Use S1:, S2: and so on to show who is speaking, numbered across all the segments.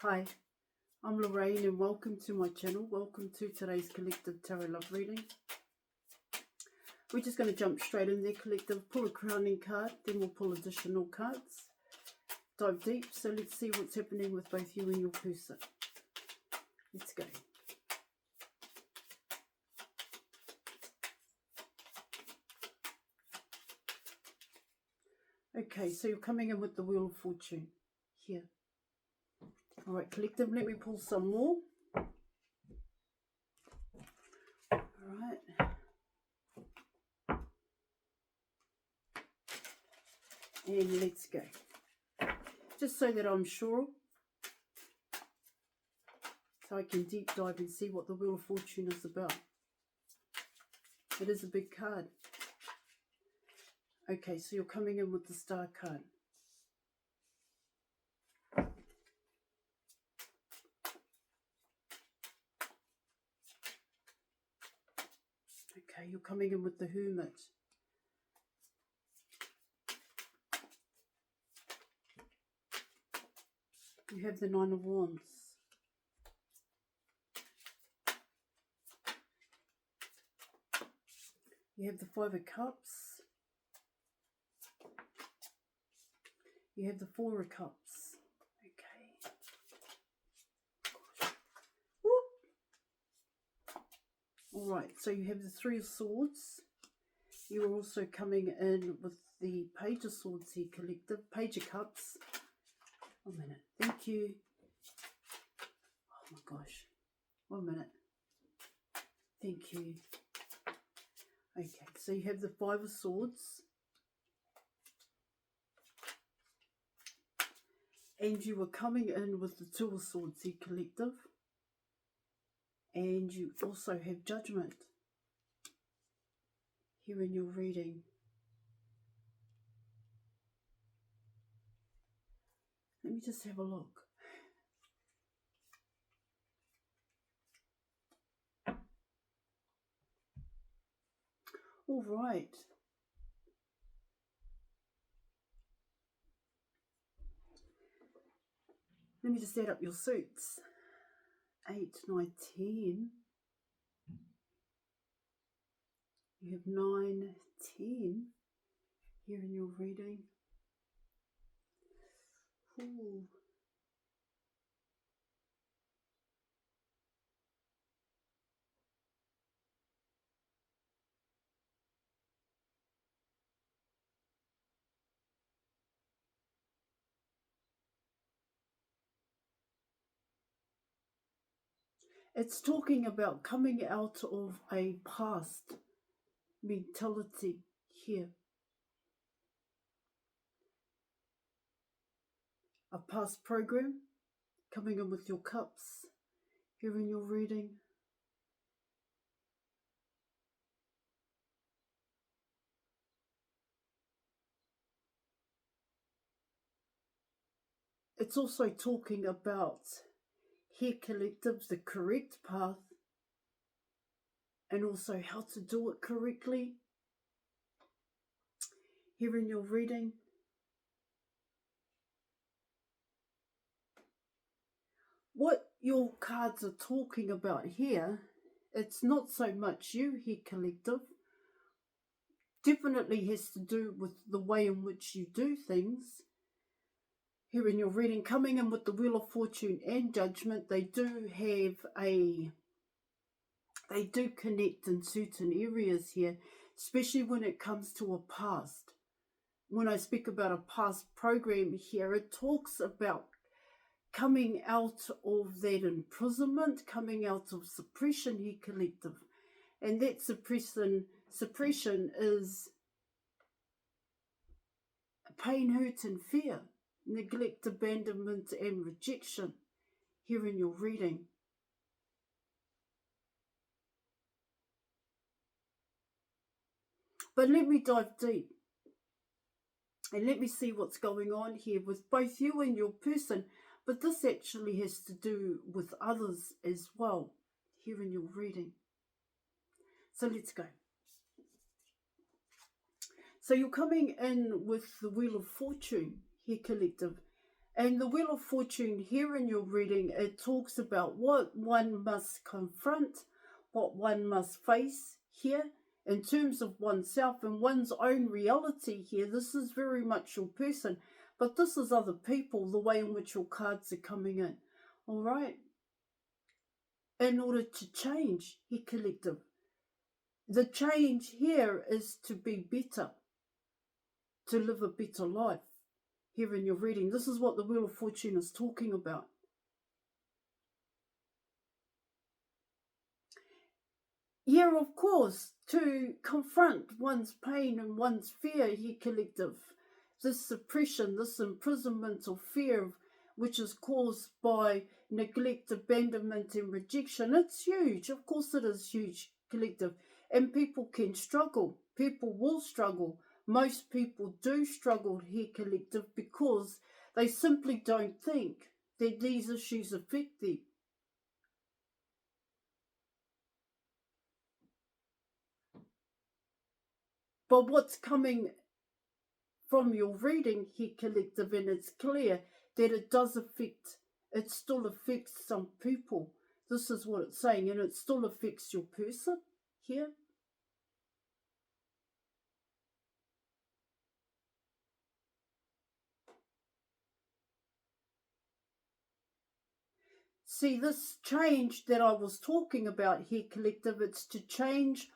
S1: Hi, I'm Lorraine and welcome to my channel. Welcome to today's Collective Tarot Love reading. We're just going to jump straight in there, Collective. Pull a crowning card, then we'll pull additional cards. Dive deep, so let's see what's happening with both you and your person. Let's go. Okay, so you're coming in with the Wheel of Fortune here. Alright, Collective, let me pull some more. Alright. And let's go. Just so that I'm sure, so I can deep dive and see what the Wheel of Fortune is about. It is a big card. Okay, so you're coming in with the Star card. Okay, you're coming in with the Hermit. You have the Nine of Wands. You have the Five of Cups. You have the Four of Cups. Okay. Alright, so you have the Three of Swords. You are also coming in with the Page of Swords here, Collective. Page of Cups. 1 minute. Thank you. Oh my gosh. 1 minute. Thank you. Okay, so you have the Five of Swords. And you are coming in with the Two of Swords here, Collective. And you also have Judgment here in your reading. Let me just have a look. All right. Let me just set up your suits. 8, 9, 10. You have 9, 10 here in your reading. Ooh. It's talking about coming out of a past mentality here. A past program, coming in with your cups here in your reading. It's also talking about here, Collectives, the correct path and also how to do it correctly here in your reading. What your cards are talking about here, it's not so much you here, Collective. Definitely has to do with the way in which you do things. Here in your reading, coming in with the Wheel of Fortune and Judgment, they do connect in certain areas here, especially when it comes to a past. When I speak about a past program here, it talks about coming out of that imprisonment, coming out of suppression here, Collective. And that suppression is pain, hurt and fear, neglect, abandonment and rejection here in your reading. But let me dive deep and let me see what's going on here with both you and your person. But this actually has to do with others as well here in your reading. So let's go. So you're coming in with the Wheel of Fortune here, Collective. And the Wheel of Fortune here in your reading, it talks about what one must confront, what one must face here in terms of oneself and one's own reality here. This is very much your person, but this is other people, the way in which your cards are coming in. All right? In order to change, here, collective. The change here is to be better, to live a better life. Here in your reading, this is what the Wheel of Fortune is talking about. Yeah, of course, to confront one's pain and one's fear, here, collective. This suppression, this imprisonment or fear, which is caused by neglect, abandonment, and rejection. It's huge. Of course, it is huge, collective. And people can struggle. People will struggle. Most people do struggle here, collective, because they simply don't think that these issues affect them. But what's coming from your reading here, collective, and it's clear that it does affect, it still affects some people. This is what it's saying, and it still affects your person here. See, this change that I was talking about here, collective, it's to change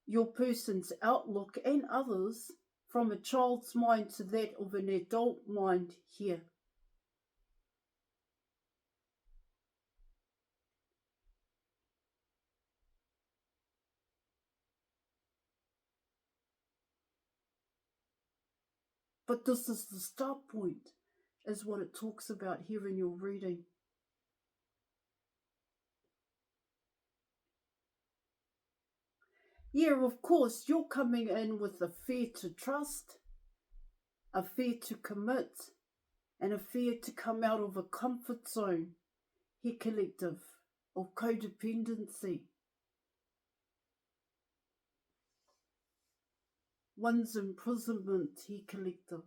S1: your person's outlook and others from a child's mind to that of an adult mind here. But this is the start point, is what it talks about here in your reading. Yeah, of course, you're coming in with a fear to trust, a fear to commit, and a fear to come out of a comfort zone, here, collective, of codependency. One's imprisonment, here, collective.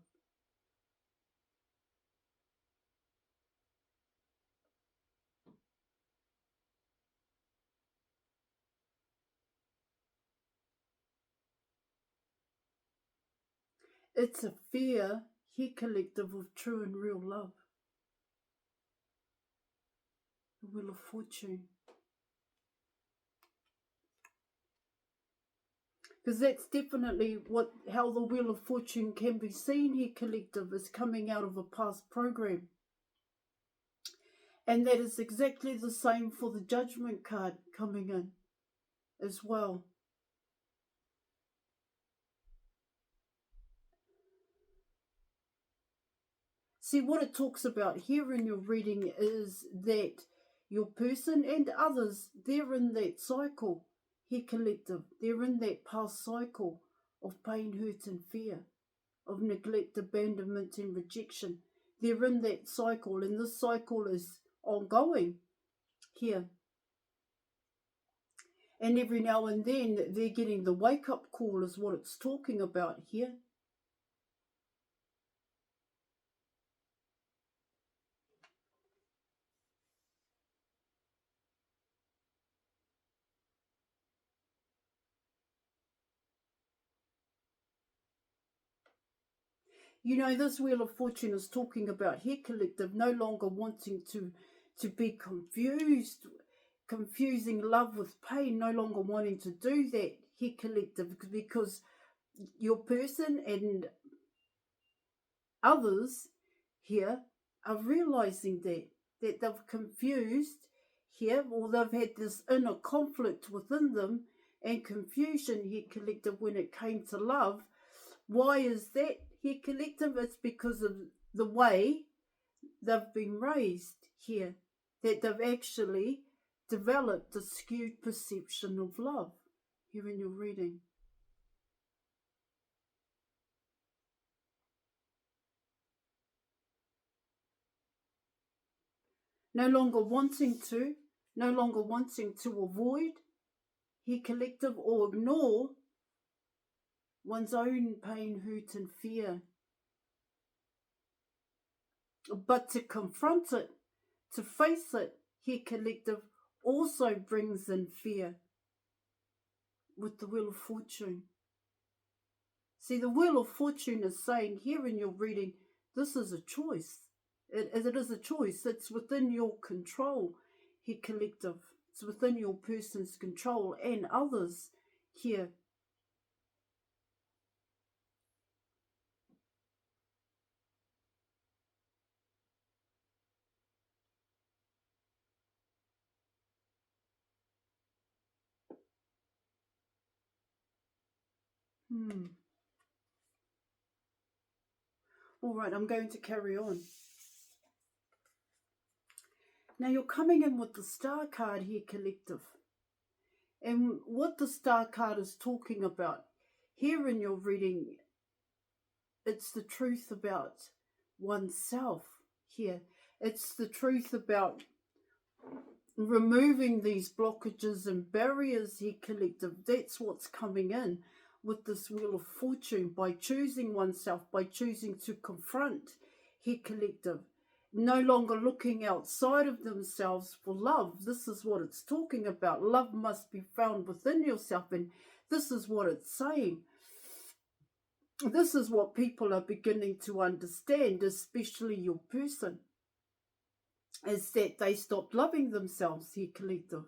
S1: It's a fear, here, collective, of true and real love. The Wheel of Fortune. Because that's definitely how the Wheel of Fortune can be seen here, collective, is coming out of a past program. And that is exactly the same for the Judgment card coming in as well. See, what it talks about here in your reading is that your person and others, they're in that cycle, here, collective. They're in that past cycle of pain, hurt and fear, of neglect, abandonment and rejection. They're in that cycle, and this cycle is ongoing here. And every now and then they're getting the wake-up call, is what it's talking about here. You know, this Wheel of Fortune is talking about here, collective, no longer wanting to be confused, confusing love with pain, no longer wanting to do that here, collective, because your person and others here are realizing that they've confused here, or they've had this inner conflict within them and confusion here, collective, when it came to love. Why is that here, collective? It's because of the way they've been raised here, that they've actually developed a skewed perception of love here in your reading. No longer wanting to avoid here, collective, or ignore one's own pain, hurt and fear. But to confront it, to face it, here collective, also brings in fear with the Wheel of Fortune. See, the Wheel of Fortune is saying here in your reading, this is a choice. It is a choice. It's within your control, here collective. It's within your person's control and others here. All right, I'm going to carry on. Now you're coming in with the Star card here, collective. And what the Star card is talking about here in your reading, it's the truth about oneself here. It's the truth about removing these blockages and barriers here, collective. That's what's coming in with this Wheel of Fortune, by choosing oneself, by choosing to confront here, collective. No longer looking outside of themselves for love. This is what it's talking about. Love must be found within yourself, and this is what it's saying. This is what people are beginning to understand, especially your person, is that they stopped loving themselves here, collective.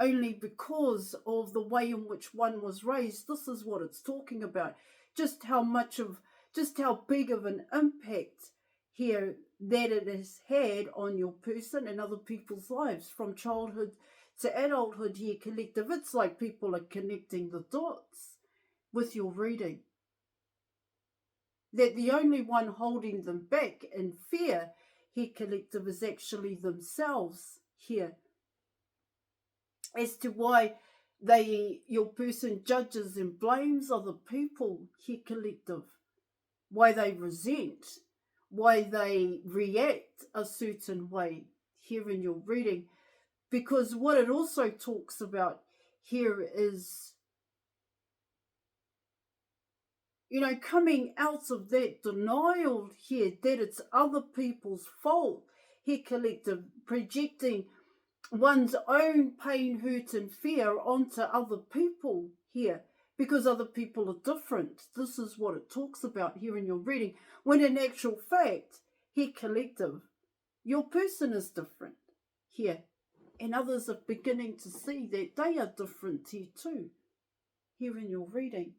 S1: Only because of the way in which one was raised. This is what it's talking about. Just how big of an impact here that it has had on your person and other people's lives from childhood to adulthood here, collective. It's like people are connecting the dots with your reading. That the only one holding them back in fear here, collective, is actually themselves here. As to why your person judges and blames other people here, collective. Why they resent, why they react a certain way here in your reading. Because what it also talks about here is, coming out of that denial here, that it's other people's fault here, collective, projecting one's own pain, hurt and fear onto other people here, because other people are different. This is what it talks about here in your reading, when in actual fact, here, collective, your person is different here, and others are beginning to see that they are different here too, here in your reading.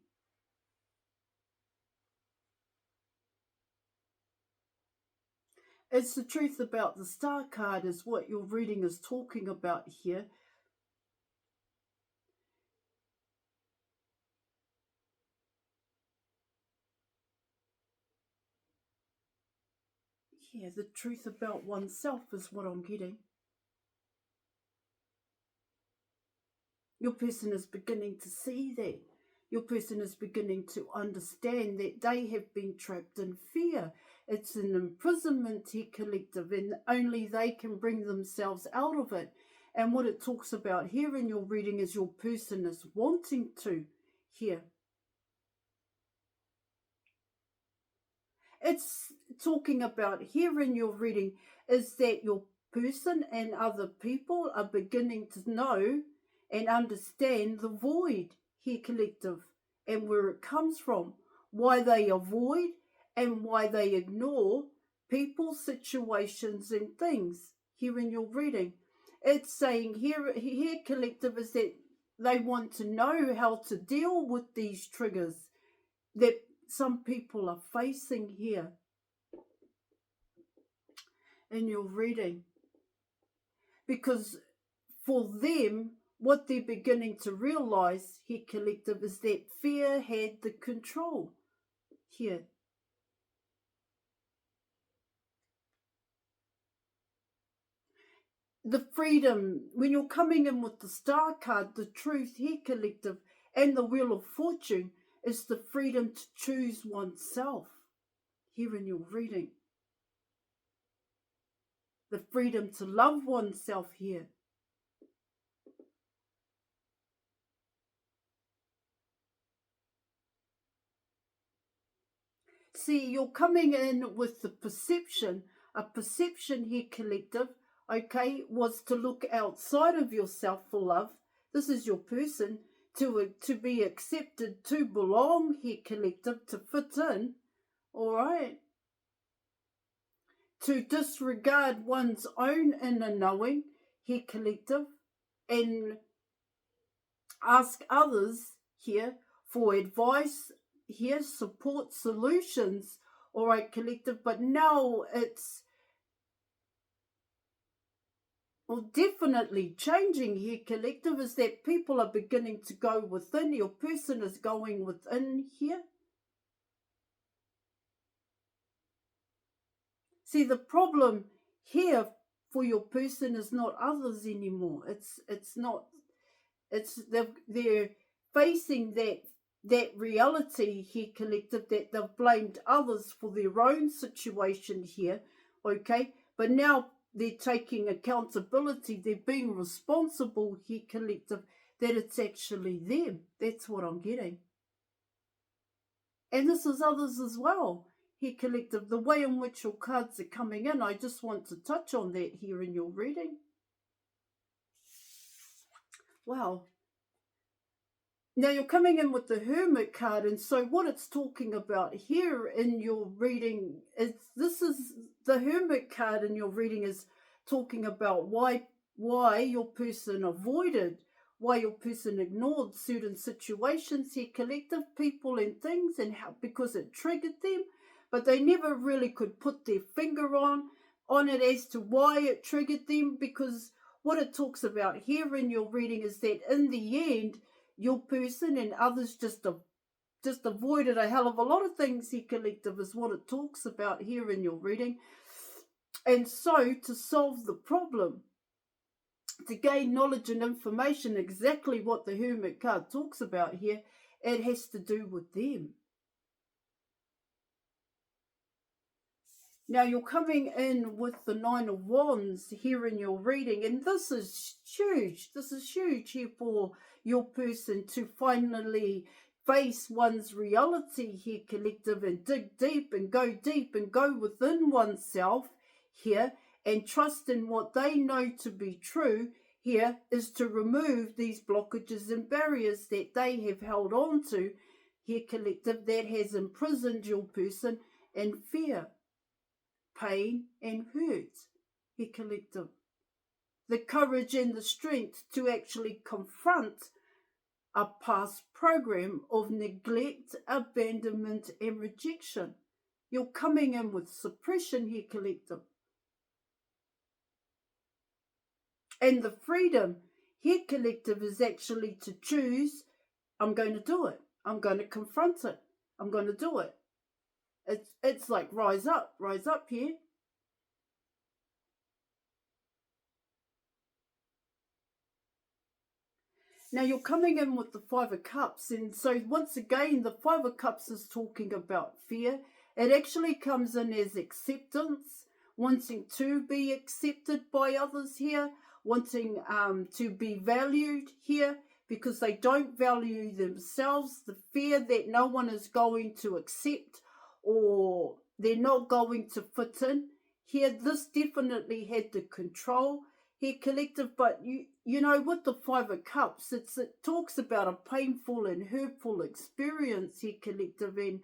S1: It's the truth about the Star card is what your reading is talking about here. Yeah, the truth about oneself is what I'm getting. Your person is beginning to see that. Your person is beginning to understand that they have been trapped in fear. It's an imprisonment here, collective, and only they can bring themselves out of it. And what it talks about here in your reading is your person is wanting to here. It's talking about here in your reading is that your person and other people are beginning to know and understand the void here, collective, and where it comes from, why they avoid and why they ignore people, situations and things here in your reading. It's saying here collective, is that they want to know how to deal with these triggers that some people are facing here in your reading. Because for them, what they're beginning to realize here, collective, is that fear had the control here. The freedom, when you're coming in with the Star card, the truth here, collective, and the Wheel of Fortune, is the freedom to choose oneself here in your reading. The freedom to love oneself here. see, you're coming in with the perception. A perception here, collective, okay, was to look outside of yourself for love. This is your person, to be accepted, to belong here, collective, to fit in, all right? To disregard one's own inner knowing here, collective, and ask others here for advice here, support, solutions, all right, collective. But now it's definitely changing here, collective, is that people are beginning to go within. Your person is going within here. See, the problem here for your person is not others anymore. It's not. It's they're facing that reality here, collective, that they've blamed others for their own situation here, okay? But now they're taking accountability. They're being responsible here, collective, that it's actually them. That's what I'm getting. And this is others as well here, collective. The way in which your cards are coming in, I just want to touch on that here in your reading. Wow. Now you're coming in with the Hermit card, and so what it's talking about here in your reading is, this is the Hermit card in your reading is talking about why your person avoided, why your person ignored certain situations here, collective, people and things, and how, because it triggered them, but they never really could put their finger on it as to why it triggered them, because what it talks about here in your reading is that in the end, your person and others just avoided a hell of a lot of things here, collective, is what it talks about here in your reading. And so to solve the problem, to gain knowledge and information, exactly what the Hermit card talks about here, it has to do with them. Now you're coming in with the Nine of Wands here in your reading, and this is huge. This is huge here for your person to finally face one's reality here, collective, and dig deep and go within oneself here and trust in what they know to be true here, is to remove these blockages and barriers that they have held on to here, collective, that has imprisoned your person in fear, pain and hurt here, collective. The courage and the strength to actually confront a past program of neglect, abandonment and rejection. You're coming in with suppression here, collective. And the freedom here, collective, is actually to choose, I'm going to do it. I'm going to confront it. I'm going to do it. It's like rise up here. Now you're coming in with the Five of Cups, and so once again the Five of Cups is talking about fear. It actually comes in as acceptance, wanting to be accepted by others here, wanting to be valued here because they don't value themselves, the fear that no one is going to accept or they're not going to fit in here. This definitely had the control here, collective, but you know, with the Five of Cups, it talks about a painful and hurtful experience here, collective. And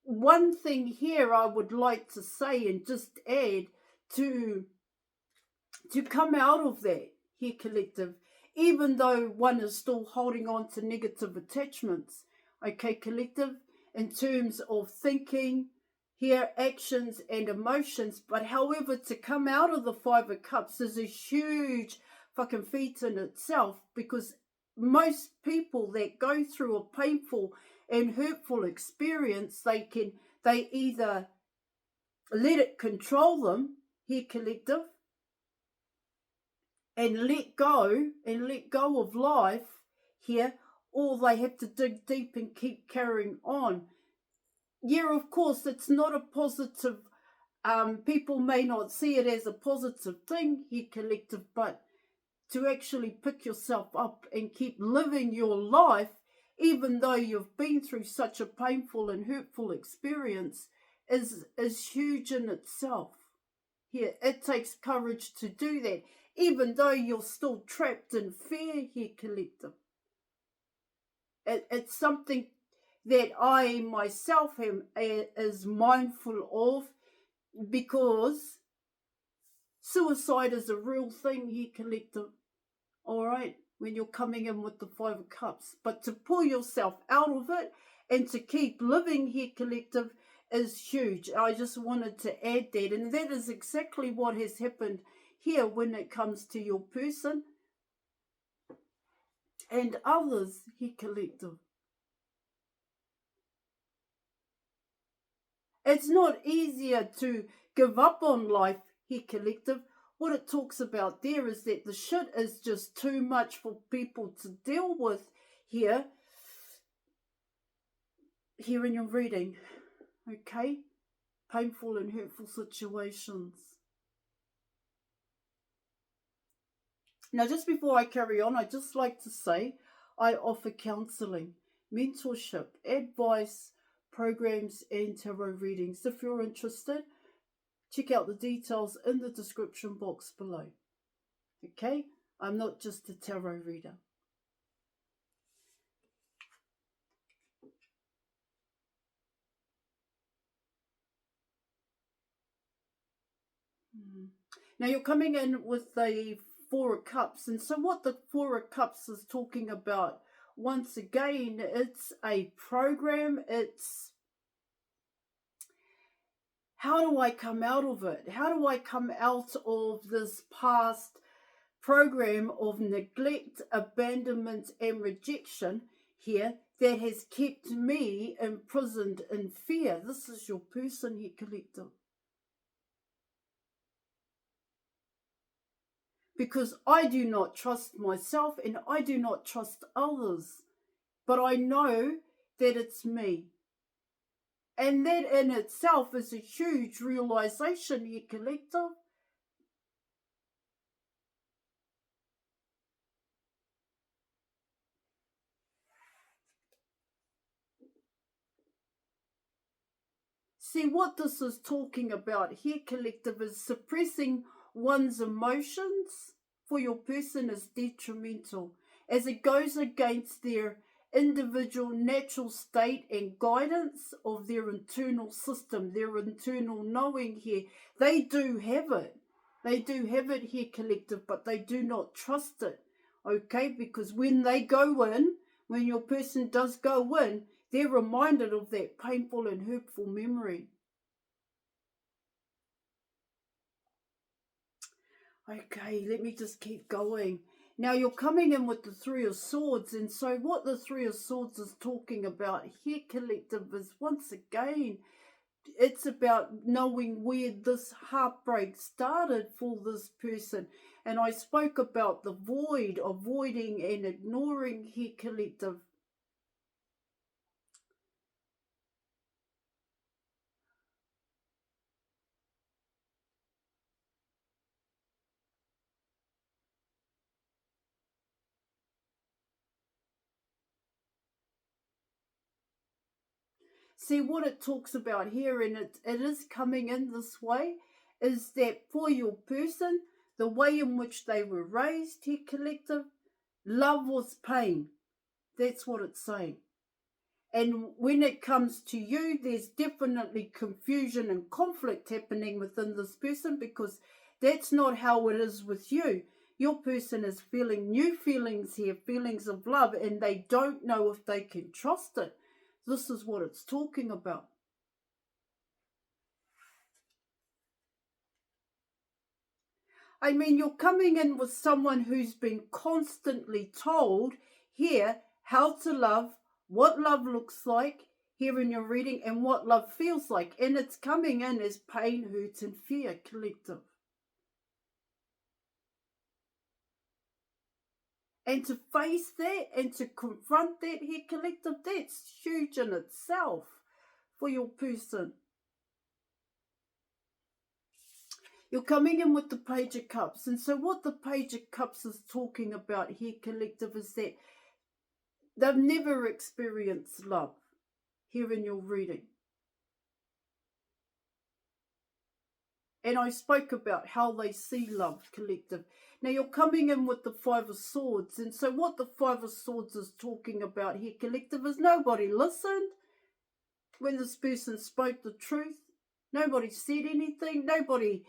S1: one thing here I would like to say and just add to come out of that here, collective, even though one is still holding on to negative attachments, okay, collective, in terms of thinking here, actions and emotions. But however, to come out of the Five of Cups is a huge fucking feat in itself, because most people that go through a painful and hurtful experience, they either let it control them here, collective, and let go of life here, or they have to dig deep and keep carrying on. Yeah, of course, it's not a positive, people may not see it as a positive thing here, collective, but to actually pick yourself up and keep living your life even though you've been through such a painful and hurtful experience, is huge in itself. Here, it takes courage to do that, even though you're still trapped in fear here, collective. It's something that I myself am is mindful of, because suicide is a real thing here, collective. All right, when you're coming in with the Five of Cups, but to pull yourself out of it and to keep living here, collective, is huge. I just wanted to add that, and that is exactly what has happened here when it comes to your person and others here, collective. It's not easier to give up on life here, collective. What it talks about there is that the shit is just too much for people to deal with here in your reading. Okay? Painful and hurtful situations. Now, just before I carry on, I'd just like to say I offer counselling, mentorship, advice, programs, and tarot readings. If you're interested, check out the details in the description box below. Okay? I'm not just a tarot reader. Now you're coming in with the Four of Cups. And so what the Four of Cups is talking about, once again, it's a program. It's how do I come out of it? How do I come out of this past program of neglect, abandonment, and rejection here that has kept me imprisoned in fear? This is your person here, collective. Because I do not trust myself and I do not trust others. But I know that it's me. And that in itself is a huge realization here, collective. See, what this is talking about here, collective, is suppressing one's emotions for your person is detrimental, as it goes against their individual natural state and guidance of their internal system, their internal knowing here. They do have it. They do have it here, collective, but they do not trust it. Okay, because when they go in, when your person does go in, they're reminded of that painful and hurtful memory. Okay, let me just keep going. Now you're coming in with the Three of Swords, and so what the Three of Swords is talking about here, collective, is once again, it's about knowing where this heartbreak started for this person. And I spoke about the void, avoiding and ignoring here, collective. See, what it talks about here, and it is coming in this way, is that for your person, the way in which they were raised here, collective, love was pain. That's what it's saying. And when it comes to you, there's definitely confusion and conflict happening within this person, because that's not how it is with you. Your person is feeling new feelings here, feelings of love, and they don't know if they can trust it. This is what it's talking about. I mean, you're coming in with someone who's been constantly told here how to love, what love looks like here in your reading, and what love feels like. And it's coming in as pain, hurt, and fear, collective. And to face that and to confront that here, collective, that's huge in itself for your person. You're coming in with the Page of Cups. And so what the Page of Cups is talking about here, collective, is that They've never experienced love here in your reading. And I spoke about how they see love, collective. Now you're coming in with the Five of Swords. And so what the Five of Swords is talking about here, collective, is nobody listened when this person spoke the truth. Nobody said anything. Nobody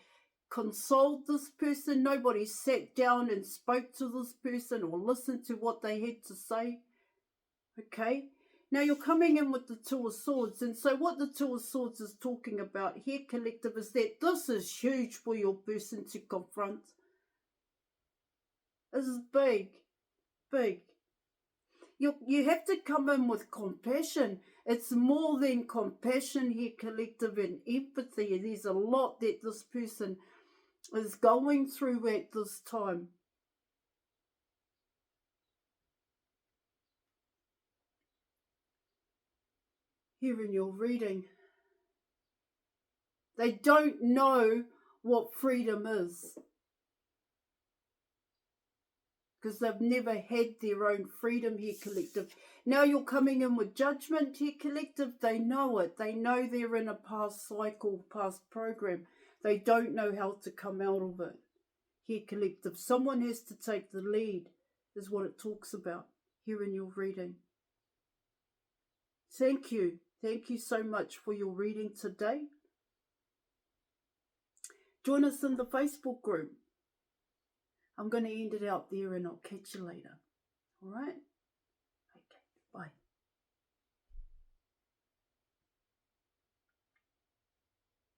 S1: consoled this person. Nobody sat down and spoke to this person or listened to what they had to say. Okay? Now you're coming in with the Two of Swords, and so what the Two of Swords is talking about here, collective, is that this is huge for your person to confront. This is big, big. You have to come in with compassion. It's more than compassion here, collective, and empathy. There's a lot that this person is going through at this time. Here in your reading, they don't know what freedom is because they've never had their own freedom here, collective. Now you're coming in with judgment here, collective. They know it. They know they're in a past cycle, past program. They don't know how to come out of it here, collective. Someone has to take the lead is what it talks about here in your reading. Thank you. Thank you so much for your reading today. Join us in the Facebook group. I'm going to end it out there and I'll catch you later. All right?